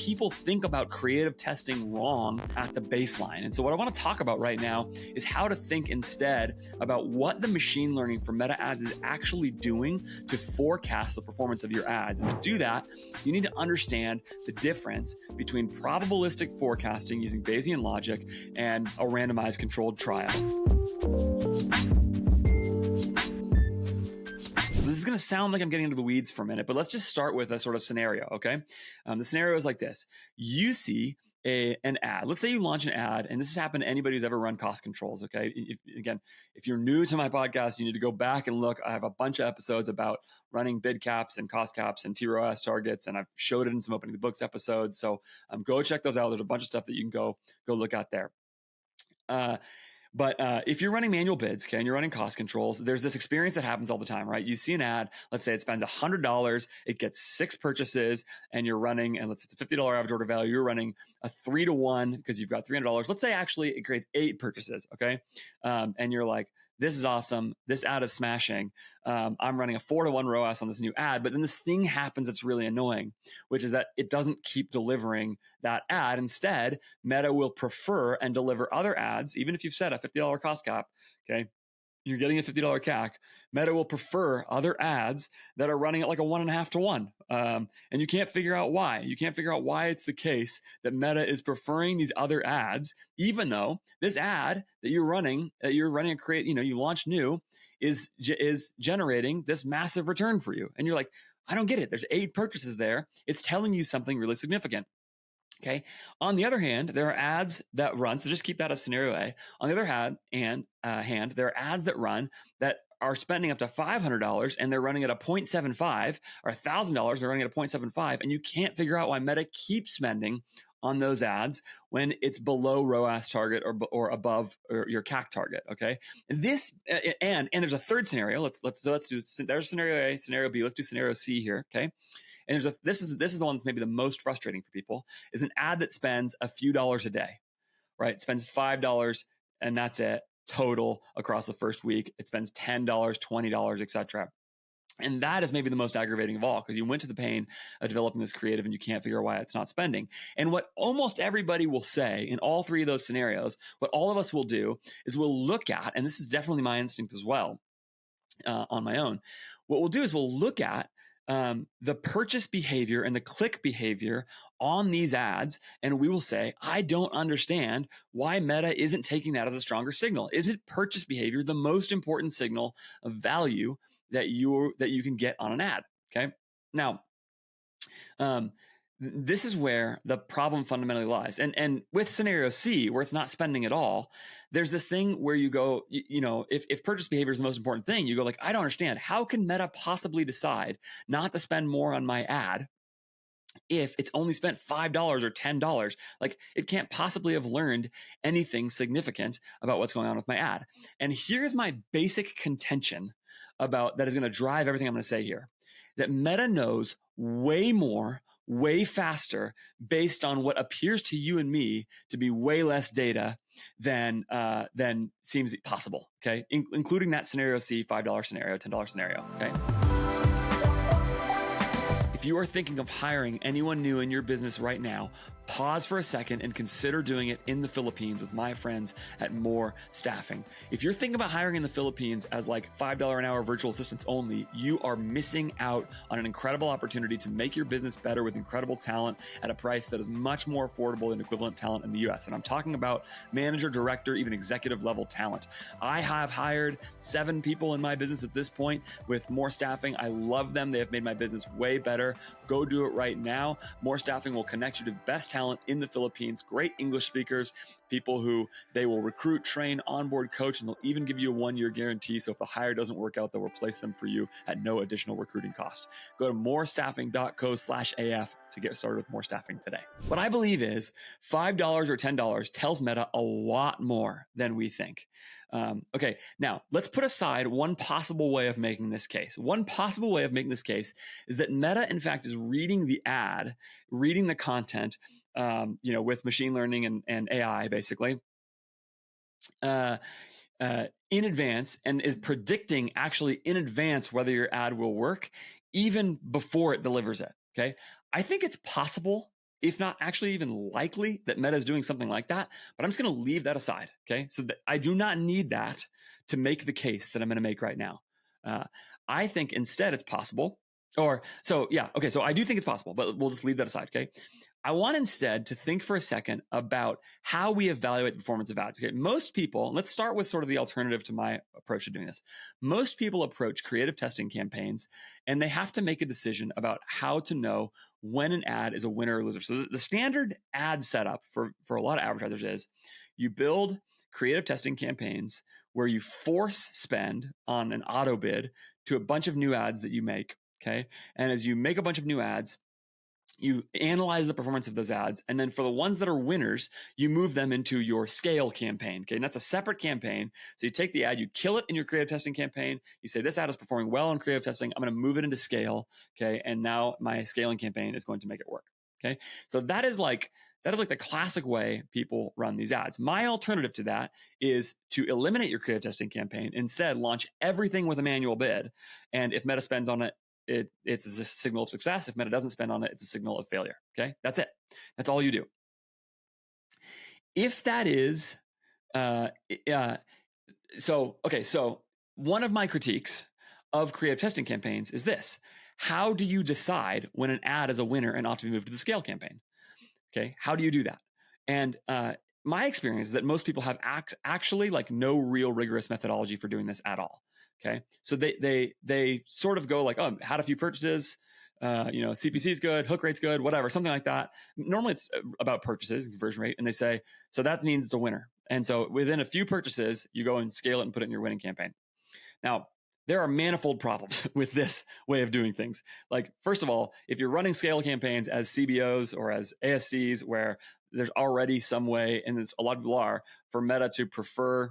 people think about creative testing wrong at the baseline. And so what I want to talk about right now is how to think instead about what the machine learning for meta ads is actually doing to forecast the performance of your ads. And to do that, you need to understand the difference between probabilistic forecasting using Bayesian logic and a randomized controlled trial. So this is going to sound like I'm getting into the weeds for a minute, but let's just start with a sort of scenario, okay? The scenario is like this. You see an ad. Let's say you launch an ad, and this has happened to anybody who's ever run cost controls, okay? If you're new to my podcast, you need to go back and look. I have a bunch of episodes about running bid caps and cost caps and TROS targets, and I've showed it in some Opening the Books episodes. So go check those out. There's a bunch of stuff that you can go look at there. But if you're running manual bids, okay, and you're running cost controls, there's this experience that happens all the time, right? You see an ad, let's say it spends $100, it gets 6 purchases, and you're running, and let's say it's a $50 average order value, you're running a 3-to-1 because you've got $300. Let's say actually it creates 8 purchases, okay? And you're like, this is awesome. This ad is smashing. I'm running a 4-to-1 ROAS on this new ad, but then this thing happens that's really annoying, which is that it doesn't keep delivering that ad. Instead, Meta will prefer and deliver other ads, even if you've set a $50 cost cap, okay? You're getting a $50 CAC. Meta will prefer other ads that are running at like a 1.5-to-1. And you can't figure out why. You can't figure out why it's the case that Meta is preferring these other ads, even though this ad that you're running you launch new, is generating this massive return for you. And you're like, I don't get it. There's 8 purchases there. It's telling you something really significant. Okay. On the other hand, there are ads that run. So just keep that as scenario A. On the other hand, there are ads that run that are spending up to $500 and they're running at a 0.75, or $1,000, they're running at a 0.75. And you can't figure out why Meta keeps spending on those ads when it's below ROAS target or above your CAC target. Okay. And this, and there's a third scenario. Let's do, there's scenario A, scenario B. Let's do scenario C here. Okay. And this is the one that's maybe the most frustrating for people, is an ad that spends a few dollars a day, right? It spends $5 and that's it total across the first week. It spends $10, $20, etc. And that is maybe the most aggravating of all, because you went to the pain of developing this creative and you can't figure out why it's not spending. And what almost everybody will say in all 3 of those scenarios, what all of us will do is we'll look at, and this is definitely my instinct as well on my own, what we'll do is we'll look at the purchase behavior and the click behavior on these ads, and we will say, I don't understand why Meta isn't taking that as a stronger signal. Isn't purchase behavior the most important signal of value that you can get on an ad? Okay. Now, this is where the problem fundamentally lies. And with scenario C, where it's not spending at all, there's this thing where you go, if purchase behavior is the most important thing, you go like, I don't understand. How can Meta possibly decide not to spend more on my ad if it's only spent $5 or $10? Like, it can't possibly have learned anything significant about what's going on with my ad. And here's my basic contention about that is going to drive everything I'm going to say here. That Meta knows way more, way faster, based on what appears to you and me to be way less data than seems possible. Okay, including that scenario C, $5 scenario, $10 scenario. Okay. If you are thinking of hiring anyone new in your business right now, pause for a second and consider doing it in the Philippines with my friends at More Staffing. If you're thinking about hiring in the Philippines as like $5 an hour virtual assistants only, you are missing out on an incredible opportunity to make your business better with incredible talent at a price that is much more affordable than equivalent talent in the US. And I'm talking about manager, director, even executive level talent. I have hired 7 people in my business at this point with More Staffing. I love them. They have made my business way better. Go do it right now. More Staffing will connect you to the best talent in the Philippines, great English speakers, people who they will recruit, train, onboard, coach, and they'll even give you a 1-year guarantee. So if the hire doesn't work out, they'll replace them for you at no additional recruiting cost. Go to morestaffing.co/AF to get started with More Staffing today. What I believe is $5 or $10 tells Meta a lot more than we think. Okay, now let's put aside one possible way of making this case. One possible way of making this case is that Meta, in fact, is reading the ad, reading the content, with machine learning and AI, basically, in advance, and is predicting actually in advance whether your ad will work even before it delivers it. Okay. I think it's possible if not actually even likely that Meta is doing something like that, but I'm just going to leave that aside. Okay. So that I do not need that to make the case that I'm going to make right now. I think instead it's possible, so I do think it's possible, but we'll just leave that aside. Okay. I want instead to think for a second about how we evaluate the performance of ads. Okay, most people, let's start with sort of the alternative to my approach to doing this. Most people approach creative testing campaigns and they have to make a decision about how to know when an ad is a winner or loser. So the standard ad setup for a lot of advertisers is you build creative testing campaigns where you force spend on an auto bid to a bunch of new ads that you make. Okay, and as you make a bunch of new ads, you analyze the performance of those ads, and then for the ones that are winners, you move them into your scale campaign. Okay, and that's a separate campaign. So you take the ad, you kill it in your creative testing campaign. You say this ad is performing well in creative testing. I'm going to move it into scale. Okay, and now my scaling campaign is going to make it work. Okay, so that is like the classic way people run these ads. My alternative to that is to eliminate your creative testing campaign. Instead, launch everything with a manual bid, and if Meta spends on it, it's a signal of success. If Meta doesn't spend on it, it's a signal of failure. Okay, that's it. That's all you do. If that is, so one of my critiques of creative testing campaigns is this: how do you decide when an ad is a winner and ought to be moved to the scale campaign? Okay, how do you do that? And my experience is that most people have actually like no real rigorous methodology for doing this at all. Okay, so they sort of go like, oh, had a few purchases, CPC is good, hook rate's good, whatever, something like that. Normally it's about purchases, conversion rate, and they say, so that means it's a winner. And so within a few purchases, you go and scale it and put it in your winning campaign. Now, there are manifold problems with this way of doing things. Like, first of all, if you're running scale campaigns as CBOs or as ASCs, where there's already some way, and a lot of people are, for Meta to prefer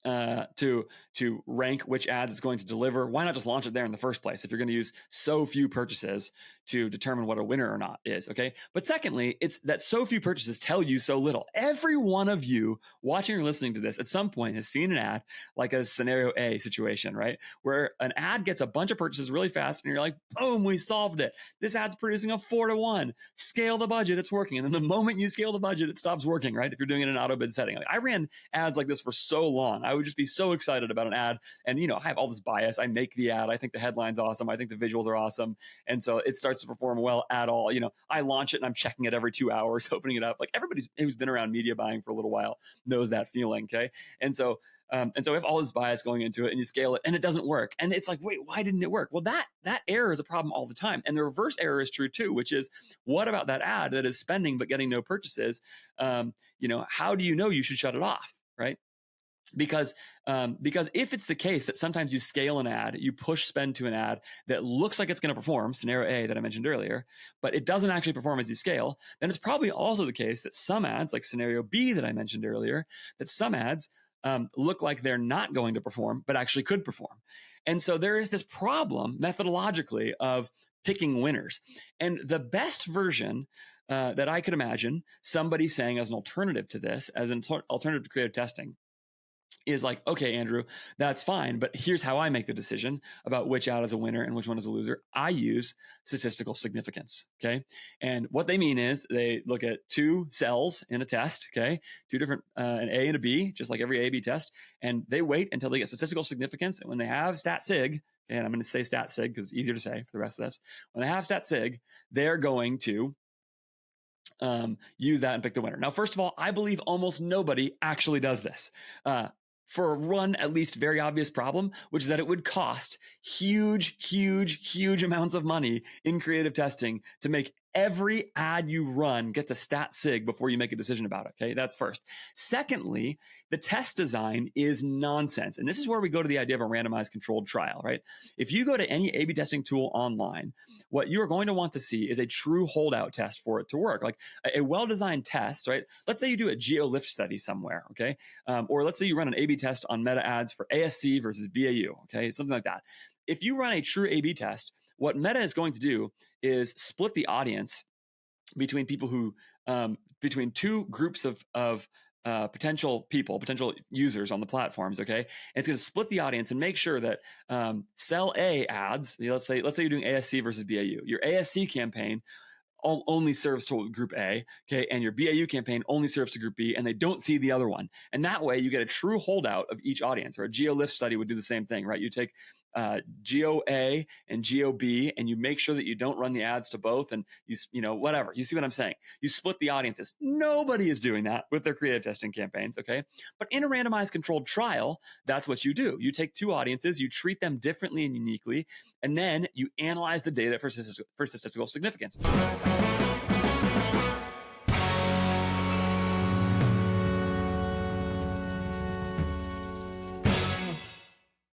to rank which ads it's going to deliver, why not just launch it there in the first place if you're going to use so few purchases to determine what a winner or not is? Okay, but secondly, it's that so few purchases tell you so little. Every one of you watching or listening to this at some point has seen an ad like a scenario A situation, right, where an ad gets a bunch of purchases really fast and you're like, boom, we solved it. This ad's producing a 4-to-1. Scale the budget, it's working. And then the moment you scale the budget, it stops working, right, if you're doing it in an auto bid setting. Like, I ran ads like this for so long. I would just be so excited about an ad, and I have all this bias. I make the ad, I think the headline's awesome, I think the visuals are awesome, and so it starts to perform well at all. I launch it and I'm checking it every 2 hours, opening it up. Like, everybody who's been around media buying for a little while knows that feeling. Okay, and so we have all this bias going into it, and you scale it and it doesn't work, and it's like, wait, why didn't it work? Well, that error is a problem all the time, and the reverse error is true too, which is, what about that ad that is spending but getting no purchases? How do you know you should shut it off, right? Because if it's the case that sometimes you scale an ad, you push spend to an ad that looks like it's going to perform, scenario A that I mentioned earlier, but it doesn't actually perform as you scale, then it's probably also the case that some ads, like scenario B that I mentioned earlier, that some ads look like they're not going to perform, but actually could perform. And so there is this problem methodologically of picking winners. And the best version that I could imagine somebody saying as an alternative to this, as an alternative to creative testing, is like, okay, Andrew, that's fine, but here's how I make the decision about which ad is a winner and which one is a loser. I use statistical significance. Okay, and what they mean is they look at two cells in a test. Okay, two different an A and a B, just like every A/B test, and they wait until they get statistical significance. And when they have stat sig, and I'm going to say stat sig because it's easier to say for the rest of this, when they have stat sig, they're going to use that and pick the winner. Now, first of all, I believe almost nobody actually does this. For one, at least very obvious problem, which is that it would cost huge amounts of money in creative testing to make every ad you run get to stat sig before you make a decision about it. Okay, that's first. Secondly, the test design is nonsense. And this is where we go to the idea of a randomized controlled trial, right? If you go to any A/B testing tool online, what you are going to want to see is a true holdout test for it to work. Like a well-designed test, right? Let's say you do a geo-lift study somewhere, okay? Or let's say you run an A/B test on Meta ads for ASC versus BAU, okay? Something like that. If you run a true A/B test, what Meta is going to do is split the audience between people who, between two groups of potential users on the platforms. Okay, and it's going to split the audience and make sure that cell A ads. Let's say you're doing ASC versus BAU. Your ASC campaign only serves to group A, okay, and your BAU campaign only serves to group B, and they don't see the other one. And that way you get a true holdout of each audience. Or a GeoLift study would do the same thing, right? You take Geo A and Geo B, and you make sure that you don't run the ads to both, and whatever. You see what I'm saying? You split the audiences. Nobody is doing that with their creative testing campaigns, okay? But in a randomized controlled trial, that's what you do. You take two audiences, you treat them differently and uniquely, and then you analyze the data for statistical significance.